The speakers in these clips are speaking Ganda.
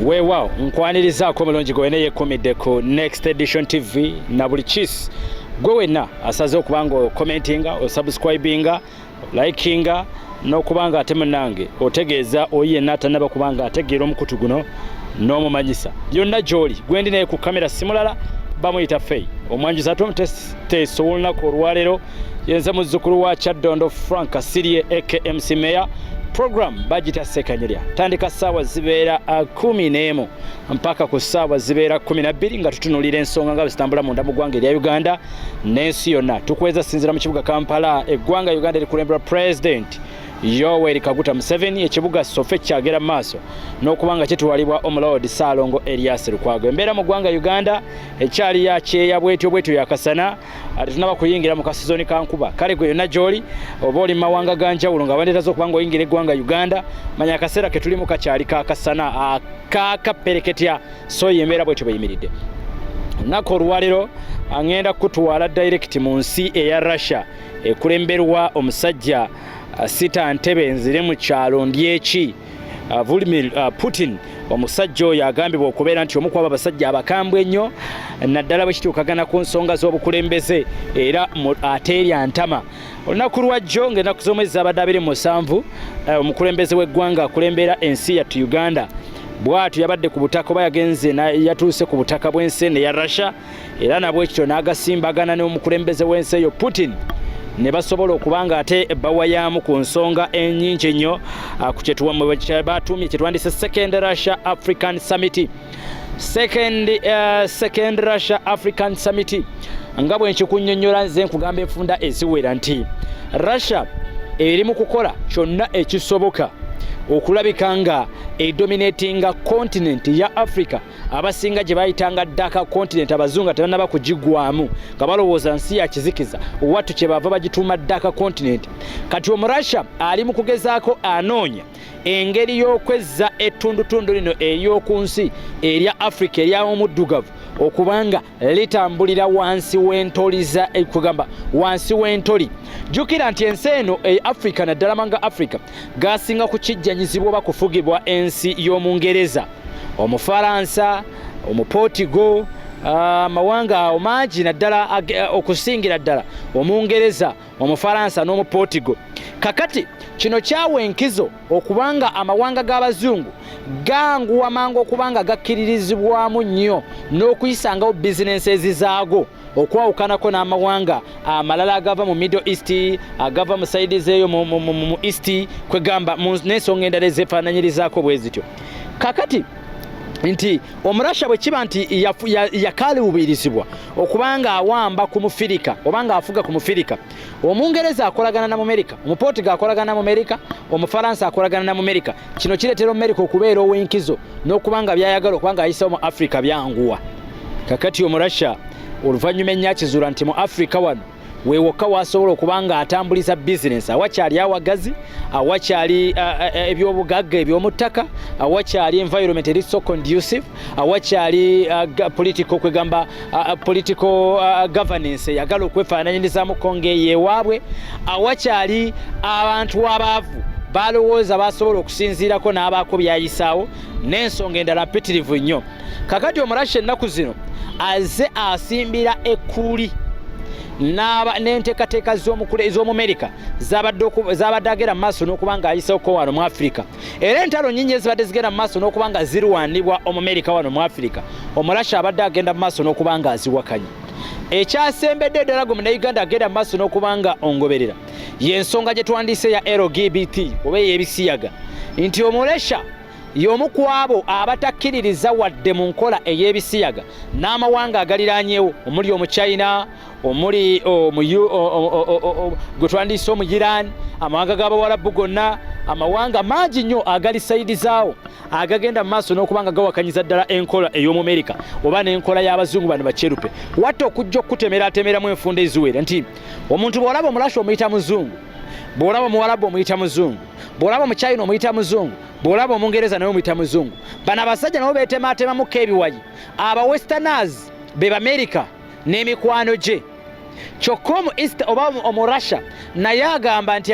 Weewaawo nkwanirizaako omulungi gwe neyeekumidde ku Next Edition TV na buli kisi gwe wenna asaze okuba nga okomentinga osubscribinga likinga n'okubanga ate munnange otegeeza oyi yenna atannaba kubanga ategeera omukutu guno n'omumanyisa byonna gy'oli gwe ndi naye ku kamera simulala bamuyita Fei omwanjuzi ate omuteeso w'olunaku olwaleero yenze muzzukulu wa Kyaddondo Frank Asirie AKMC Mayor program bagita sekanyirya tandika ssaawa zibeera 11 mpaka ku ssaawa zibeera 12 nga tutunulira ensonga nga zitambula munda mu ggwanga erya Uganda n'ensi yonna tukweza sinzira mu kibuga Kampala eggwanga Uganda likulembera President Yoweri Kaguta Museveni ekibuga sofe kyagera maaso n'okubanga kitwalibwa Omulord Ssalongo Elias Lukwago embeera mu ggwanga Uganda ekyali yakyeya bwetyo yakasana ate tunaba kuyingira mu kasizoni ka nkuba kale gwe yonna gy'oli oba oli mu mawanga ganjawulo nga bandeetaza okuba nga oyingira eggwanga Uganda manya akaseera ke tulimu kakyali kakasana akakapereketya so yembeera bwetyo beyimiridde olunaku olwaleero agenda kutwala direct mu nsi eya Arussia ekulemberwa omusajja sita ntebe nzire mu kyalo ndyeki Vladimir Putin omusajja oyo agambibwa okubeera nti omu ku abasajja abakambwe ennyo naddala bwe kituukagana ku nsonga z'obukulembeze era ateerya ntama olunaku lwajjo ng'ennaku z'omwezi zabadde 27 omukulembeze w'eggwanga akulembera ensi yattu Uganda bw'atyo yabadde ku butaka oba yagenze yatuuse ku butaka bw'ensi eno eya Russia era nabwe kityo n'agasimbagana n'omukulembeze w'ensi eyo Putin ne basobola okubanga ate bawayamu ku nsonga ennyingi ennyo ku kyebatumye kyetwandise Second Russia African Summit Second Russia African Summit nga bwe nkikunnyonnyola nze nkugamba enfunda eziwera nti Russia eri mu kukola kyonna ekisoboka okulabika nga edominatinga continent ya Africa abasinga gye bayitanga ddaka continent abazungu tebannaba kugigwamu nga balowooza nsi ya kizikiza wattu kye bava bagituuma ddaka continent kati Omurussia ali mu kugezaako anoonya engeri y'okwezza ettundutundu lino ery'oku nsi erya Africa ery'omuddugavu okubanga litambulira wansi w'entoliza ekugamba wansi w'entoli jjukira nti ensi eno Africa naddala manga Africa gasinga kukijjanyizibwa oba kufugibwa ensi y'Omungereza Omufaransa Omuportugal amawanga mangi naddala okusingira ddala Omungereza Omufaransa n'Omuportugal kakati kino kyawa enkizo okubanga amawanga g'abazungu ganguwa mangu okubanga gakkiririzibwamu nnyo n'okuyisangawo bizinensi ezizaago okwawukanako n'amawanga amalala agava mu Middle East agava mu saidi zeeyo mu East kwegamba n'ensonga endala ezeefaananyirizaako bwe zityo kakati nti Omurussia bwe kiba nti yakaluubirizibwa okubanga awamba ku Mufirika obanga afuga ku Mufirika Omungereza akolagana na America Omuportugal akolagana na America Omufaransa akolagana na America kino kireetera America okubeera ow'enkizo n'okubanga byayagala okubanga ayisawo mu Africa byanguwa kakati Omurussia oluvannyuma ennyakizuula nti mu Africa wano weewokka wasobola okubanga atambuliza bizinensi awakyali awagazi awakyali ebyobugagga eby'omuttaka awakyali environment eri so conducive awakyali political kwegamba political governance eyagala okwefaananyirizaamuko ng'eyeewaabwe awakyali abantu abaavu balowooza basobola okusinziirako n'abaako byayisaawo n'ensonga endala mpitirivu nnyo kakati Omurussia ennaku zino aze asimbira ekkuli n'enteekateeka z'Omumerika zabadde agera mu maaso n'okubanga ayisawoko wano mu Africa era entalo nnyingi ezibadde zigenda mu maaso n'okubanga zirwanibwa Omumerika wano mu Africa Omurussia abadde agenda mu maaso n'okubanga aziwakanya ekyasembedde ddala gwe Munnayuganda agenda mu maaso n'okubanga ongoberera y'ensonga gye twandise ya LGBT oba ey'ebisiyaga nti Omurussia y'omu ku abo abatakkiririza wadde mu nkola ey'ebisiyaga n'amawanga agaliraanyeewo omuli Omuchina omuli gwe twandiyise omu Iran amawanga g'Abawarabu gonna amawanga mangi nnyo agali sayidi zaawo agagenda mu maaso n'okubanga gawakanyiza ddala enkola ey'Omumerika oba n'enkola y'abazungu bano bakyerupe watta okujja okutemeratemeramu enfunda eziwera nti omuntu bw'olaba Omurussia omuyita muzungu bw'olaba Omuwarabu omuyita muzungu bw'olaba Omuchina omuyita muzungu bw'olaba Omungereza naye omuyita muzungu bano abasajja nabo beetemaatemamuko ebiwayi aba westerners be America n'emikwano gye kyokka omu East oba Omurussia naye agamba nti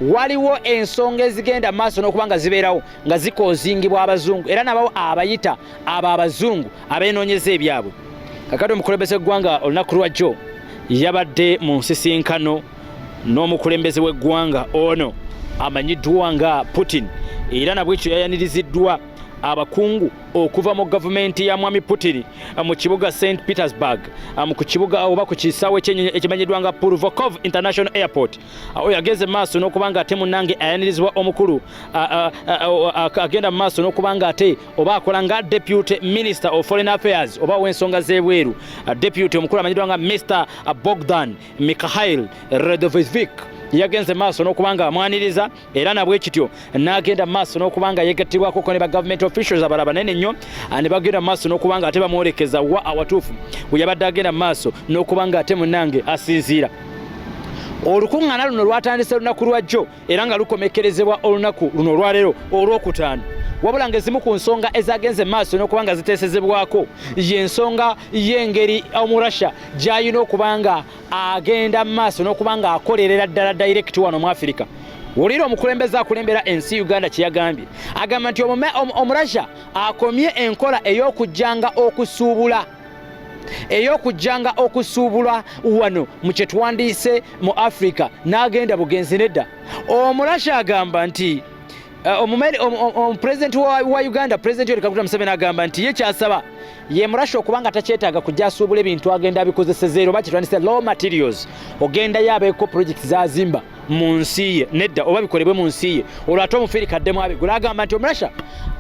waliwo ensonga ezigenda maaso n'okubanga zibeerawo nga zikoozingibwa abazungu era nabawo abayita abo abazungu abeenoonyeza ebyabwe. Kakati omukulembeze w'eggwanga olunaku lwajjo yabadde mu nsisinkano n'omukulembeze w'eggwanga ono amanyiddwa nga Putin era nabwekyo yayaniriziddwa abakungu okuva mu gavumenti ya mwami Putin mu kibuga St Petersburg mu kibuga oba ku kisaawe ekimanyiddwa nga Pulvokov International Airport. Awo yageze maaso n'okubanga ate munnange ayanirizibwa omukulu agenda maaso n'okubanga ate oba akola nga Deputy Minister of Foreign Affairs oba w'ensonga z'ebweru. Deputy omukulu amanyiddwa nga Mr. Bogdan Mikhail Radovic yagenze maaso n'okubanga amwaniriza era nabwe kityo n'agenda maaso n'okubanga yegattibwako ko ne ba government officials abalala banene nnyo ne bagenda maaso n'okubanga ate bamwolekeza wa awatuufu bwe yabadde agenda maaso n'okubanga ate munnange asinziira. Olukuŋŋaana luno lwatandise lunaku lwajjo era nga lukomekerezebwa olunaku luno olwaleero olwokutaano. Wabula ng'ezimu ku nsonga ezagenze maaso n'okubanga ziteesezebwako y'ensonga y'engeri Omurasha gy'alina okubanga agenda maaso n'okubanga akolerera ddala direct wano mu Africa. Wulira omukulembeze akulembera ensi Uganda kye yagambye. Agamba nti Omurasha akomye enkola ey'okujjanga okusuubula wano mu kye tuwandiise mu Africa n'agenda bugenzi nedda. Omurasha agamba nti President wa Uganda, President Yoweri Kaguta Museveni agamba nti ye kyasaba ye Murasha okubanga takyetaaga kujja asuubula ebintu agenda abikozeseza oba kitwandise raw materials ogenda yabeeko project zazimba mu nsi ye nedda oba bikolebwe mu nsi ye olwo ate omufirika addemu abigula. Agamba nti Omurasha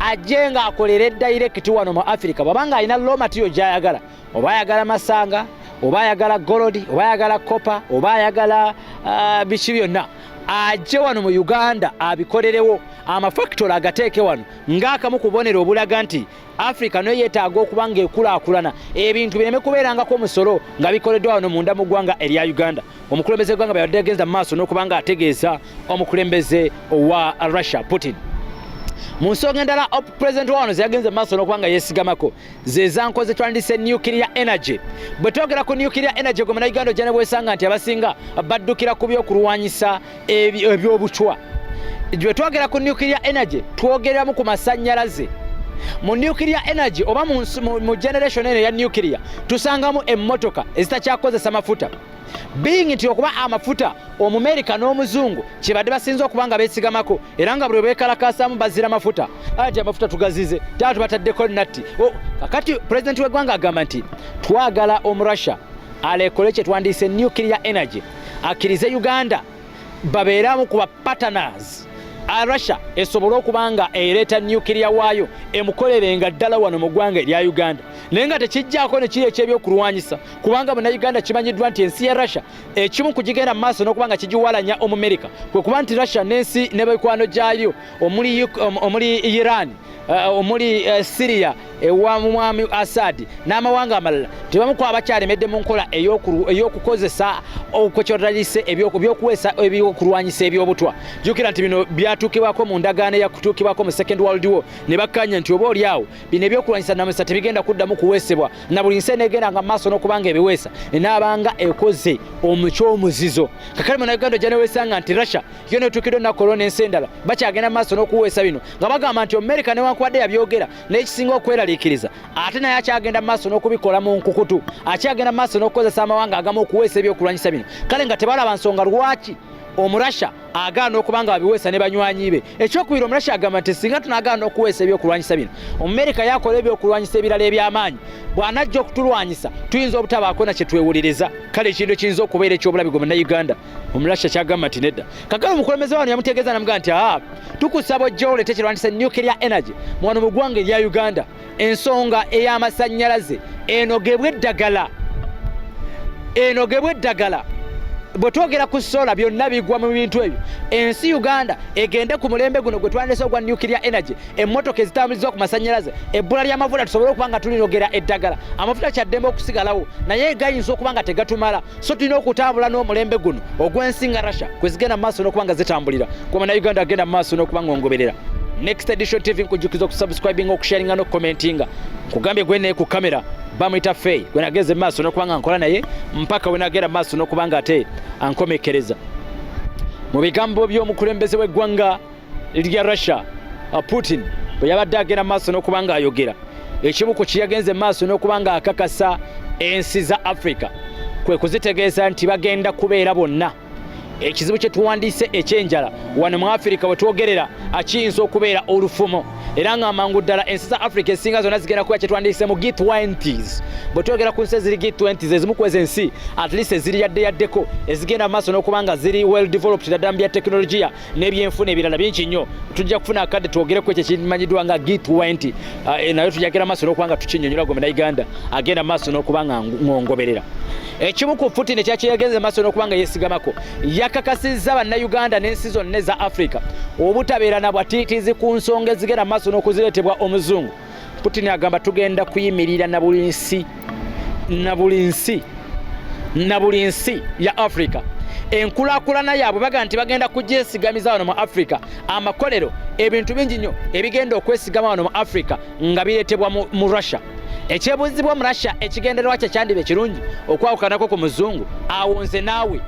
ajje nga akolere direct wano mu Africa bwabanga alina raw material gy'ayagala oba ayagala masanga oba ayagala gold oba ayagala copper oba ayagala biki byonna ajje wano mu Uganda abikolerewo amafactory agateeke wano ng'akamu kubonera obulaga nti Africa nayo yeetaaga okubanga ekulaakulana ebintu bireme kubeerangako omusolo nga bikoleddwa wano munda mu ggwanga erya Uganda. Omukulembeze w'eggwanga bwe yabadde agenza mu maaso n'okubanga ategeeza omukulembeze wa Russia Putin. Mu nsonga endala President wano ze yagenze maaso n'okubanga yeesigamako ze zankoze twandise nuclear energy. Bwe twogera ku nuclear energy gwe Uganda ojja ne bwesanga nti abasinga baddukira ku by'okulwanyisa eby'obucwa. Bwe twogera ku nuclear energy twogeramu ku masannyalaze. Mu nuclear energy oba mu generation eno ya nuclear tusangamu emmotoka ezitakyakozesa mafuta. Being nti okuba amafuta Omumerika n'Omuzungu kibadde basinza okubanga beesigamako era nga buli beekalakaasamu bazira mafuta ati amafuta tugazize taa tubataddeko natti. Kakati President w'eggwanga agamba nti twagala Omurasha alekole kye twandiise nuclear energy akkirize Uganda babeeramu kuba partners Arussia esobole okubanga ereeta nuclear waayo emukolerenga ddala wano mu ggwanga erya Uganda naye nga tekijjaako ne kiri eky'ebyokulwanyisa kubanga Uganda kimanyiddwa nti ensi ya Russia ekimu kugigenda mu maaso n'okubanga kigiwalanya Omumerika kwe kuba nti Russia n'ensi n'ebikwano gyayo omuli Iran omuli Syria ewa mwami Assad n'amawanga amalala tebamuko abakyalemedde mu nkola ey'okukozesa okwekyotayise ebyokulwanyisa ebyobutwa. Jjukira nti bino byatuukibwako mu ndagaano eyakutuukibwako mu Second World War ne bakkanya nti oba oliawo bino ebyokulwanyisa namusa tebigenda kuddamu kuweesebwa na buli nsi eneegenda maaso n'okubanga ebiweesa enaabanga ekoze omukyomuzizo. Kakale mu Uganda ojja neweesanga nti Russia yo neetuukiddwa ennaku olwo n'ensi endala bakyagenda maaso n'okuweesa bino nga bagamba nti America newankubadde yabyogera n'ekisinga okweraliikiriza ate naye akyagenda maaso n'okubikola mu nkukutu akyagenda maaso n'okukozesa amawanga agamu okuweesa ebyokulwanyisa bino. Kale nga tebalaba nsonga lwaki Omurasha agaana okubanga babiweesa ne banywanyi be. Ekyokubiri Omurasha agamba nti singa tunaagaana okuweesa ebyokulwanyisa bino Omumerika yakola ebyokulwanyisa ebirala eby'amaanyi bw'anajja okutulwanyisa tuyinza obutabaako na kye twewuliriza. Kale ekintu ekiyinza okubeera ekyobulabi gwe Munnayuganda Omurasha kyagamba nti nedda. Kakale omukulembeze wano yamutegeeza namugaa nti tukusaba ojja oleete kirwanyisa nuclear energy wano mu ggwanga erya Uganda. Ensonga ey'amasannyalaze enogebwe eddagala bwe twogera ku sola byonna bigwa mu bintu ebyo. Ensi Uganda egende ku mulembe guno gwe twandise ogwa nuclear energy emmotoka ezitambulizibwa ku masannyalaze ebbula ly'amafuta tusobole okuba nga tulinogera eddagala. Amafuta kyaddembe okusigalawo naye gayinza okuba nga tegatumala so tulina okutambula n'omulembe guno ogw'ensi nga Russia kwe zigenda mu maaso n'okuba nga zitambulira kuba na Uganda agenda mu maaso n'okuba nga ongoberera. Next Edition TV nkujjukiza okusubscribinga okusharinga n'okukomentinga nkugambye gwe naye ku kamera bamuyita Faye gwe nageze maaso n'okuba nga nkola naye mpaka we nagenda maaso n'okuba nga ate ankomekereza. mu bigambo by'omukulembeze w'eggwanga lya Russia Putin bwe yabadde agenda maaso n'okubanga ayogera ekimu ku kiyagenze maaso n'okubanga akakasa ensi za Africa kwe kuzitegeeza nti bagenda kubeera bonna ekizibu kye tuwandiise ekyenjala wano mu Africa bwe twogerera akiyinza okubeera olufumo era nga amangu ddala ensi za Africa esinga zonna zigenda kuba kye tuwandiise mu G20s bwe twogera ku nsi eziri G20s ezimu ku ezo ensi at least eziri yaddeko ezigenda maaso n'okubanga ziri well developed ddala mu bya tekinologiya n'ebyenfuna ebirala bingi nnyo tujja kufuna akadde twogereku ekyo kimanyiddwa nga G20 nayo tujagera maaso n'okubanga tukinnyonnyola gwe Uganda agenda maaso n'okubanga ngongoberera ekimu ku Putin ekyakiyagenze maaso n'okubanga yeesigamako yakakasizza bannayuganda n'ensi zonna eza Africa obutabeera na bwatiitiizi ku nsonga ezigenda maaso n'okuzireetebwa omuzungu. Putin agamba tugenda kuyimirira na buli nsi ya Africa enkulaakulana yaabwe baga nti bagenda kugyesigamiza wano mu Africa amakolero ebintu bingi nnyo ebigenda okwesigama wano mu Africa nga bireetebwa mu Russia. Ekyebuuzibwa mu Russia ekigendererwa kye kyandiba ekirungi okwawukanako ku muzungu awonze naawe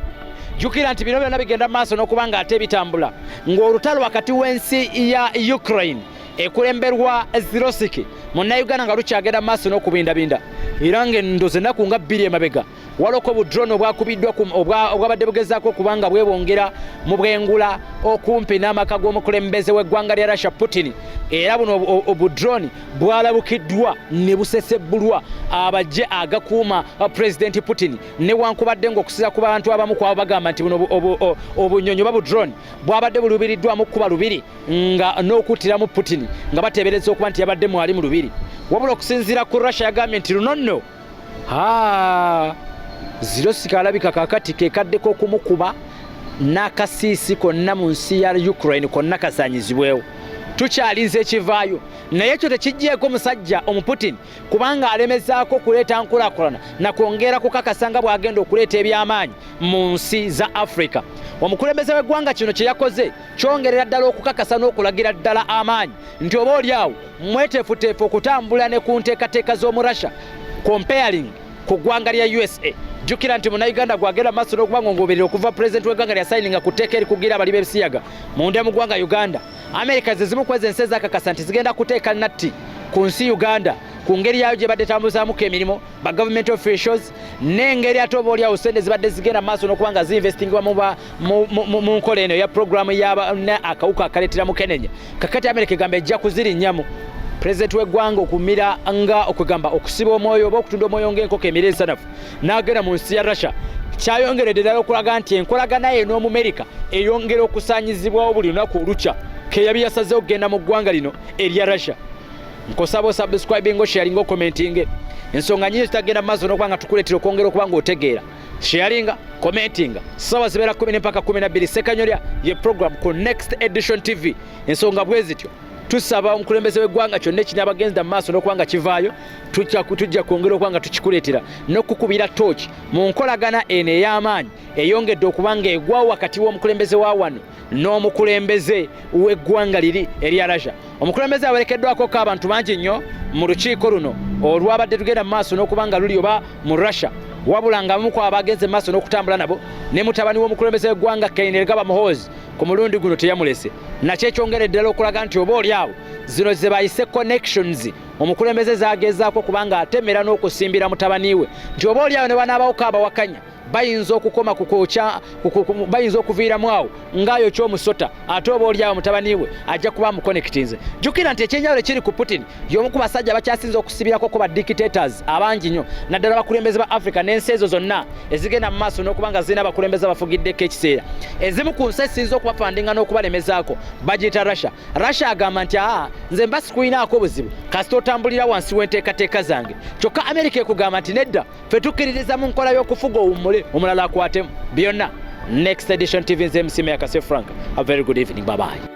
jukira nti bino byonna bigenda maaso n'okubanga ate bitambula ng'olutalo wakati w'ensi ya Ukraine ekulemberwa Zelensky munnayuganda nga lukyagenda maaso n'okubindabinda era ng'endoze ennaku nga 2 emabega waloko obudrone obwakubiddwa obwabadde bugezaako okubanga bwebongera mu bwengula okumpi n'amaka g'omukulembeze w'eggwanga lya Russia Putin era buno obudrone bwalabukiddwa ne busesebbulwa abajje agakuuma President Putin newankubadde ng'okusiza ku bantu abamu kwabo bagamba nti buno obunyonyi oba budrone bwabadde bulubiriddwamu kuba lubiri nga n'okuttiramu Putin nga bateebereza okuba nti yabadde mwali mu lubiri wabula okusinziira ku Russia yagambye nti luno nno Zelensky alabika kakati kekaddeko okumukuba n'akasiisi konna mu nsi ya Ukraine konna kasaanyizibwewo tukyalinze ekivaayo naye ekyo tekijjeeko musajja omuputin kubanga alemezaako okuleeta nkulaakulana nakwongera kukakasa nga bw'agenda okuleeta ebyamaanyi mu nsi za Africa. Omukulembeze w'eggwanga kino kye yakoze kyongerera ddala okukakasa n'okulagira ddala amaanyi nti oba oliawo mweteefuteefu okutambula ne ku nteekateeka z'omu Russia comparing ku ggwanga lya USA. Jukira nti munnayuganda gwagenda maaso n'okuba ng'ongoberera okuva pulezidenti w'eggwanga lya sayininga ku tteeka erikugira abali b'ebisiyaga munda mu ggwanga Uganda. America zezimu kwezi ensi ezakakasa nti zigenda kuteeka natti ku nsi Uganda ku ngeri yayo gye badde tambuzaamuko emirimu ba government officials n'engeri ate oba oliawo sente zibadde zigenda maaso n'okuba nga zinvestingibwa mu nkola eno ya programu akawuka akaleetera mukenenya. Kakati America egamba ejja kuzirinnyamu President w'eggwanga okumira nga okugamba okusiba omwoyo oba okutunda omwoyo ng'enkoko emira ensanafu n'agenda mu nsi ya Russia kyayongeredde ddala okulaga nti enkolagana ye n'omu America eyongera okusaanyizibwawo buli lunaku olukya keyabi yasazeho okugenda mu ggwanga lino erya Russia. Nkosaba subscribing sharing commenting ensonga nyingi zitagenda maaso n'okuba nga tukuleetera okwongera okuba ng'otegeera sharing commenting sawa zibeera 10 mpaka 12 sekanyolya ye program ku Next Edition TV ensonga bwe zityo tusaba omukulembeze w'eggwanga kyonna ekinaabagenza maaso n'okuba nga kivaayo tujja kwongera okuba nga tukikuleetera n'okukubira tooki mu nkolagana eno ey'amaanyi eyongedde okuba nga egwawo wakati w'omukulembeze wa wano n'omukulembeze w'eggwanga liri erya Russia. Omukulembeze awerekeddwako abantu bangi nnyo mu lukiiko luno olwabadde tugenda maaso n'okuba nga luli oba mu Russia wabula nga bamu abagenze maaso n'okutambula nabo ne mutabani w'omukulembeze w'eggwanga Kainerugaba muhoozi ku mulundi guno teyamulese nakyo ekyongeredde ddala okulaga nti oba oliawo zino ze bayise connections omukulembeze zagezaako kubanga atemera n'okusimbira mutabani we nti oba oliawo ne banaabawo abawakanya bayinza okukoma bayinza okuviiramu awo ngaayo ky'omusota ate oba oliawo mutabani we ajja kuba muconnectinze. Jukira nti ekyenjawulo ekiri ku Putin y'omu ku basajja bakyasinza okusibirako ku ba dictators abangi nnyo naddala abakulembeze ba Africa n'ensi ezo zonna ezigenda mu maaso n'okuba nga zirina abakulembeze abafugiddeko ekiseera. Ezimu ku nsi esinza okubafandinga n'okubalemezaako bagiyita Russia. Russia agamba nti nze mba sikulinaako buzibu kasita otambulira wansi w'enteekateeka zange kyokka America ekugamba nti nedda ffe tukkiririza mu nkola y'okufuga owummule omulala akwatemu byonna. Next Edition TV nze MC Frank. A very good evening. Bye bye.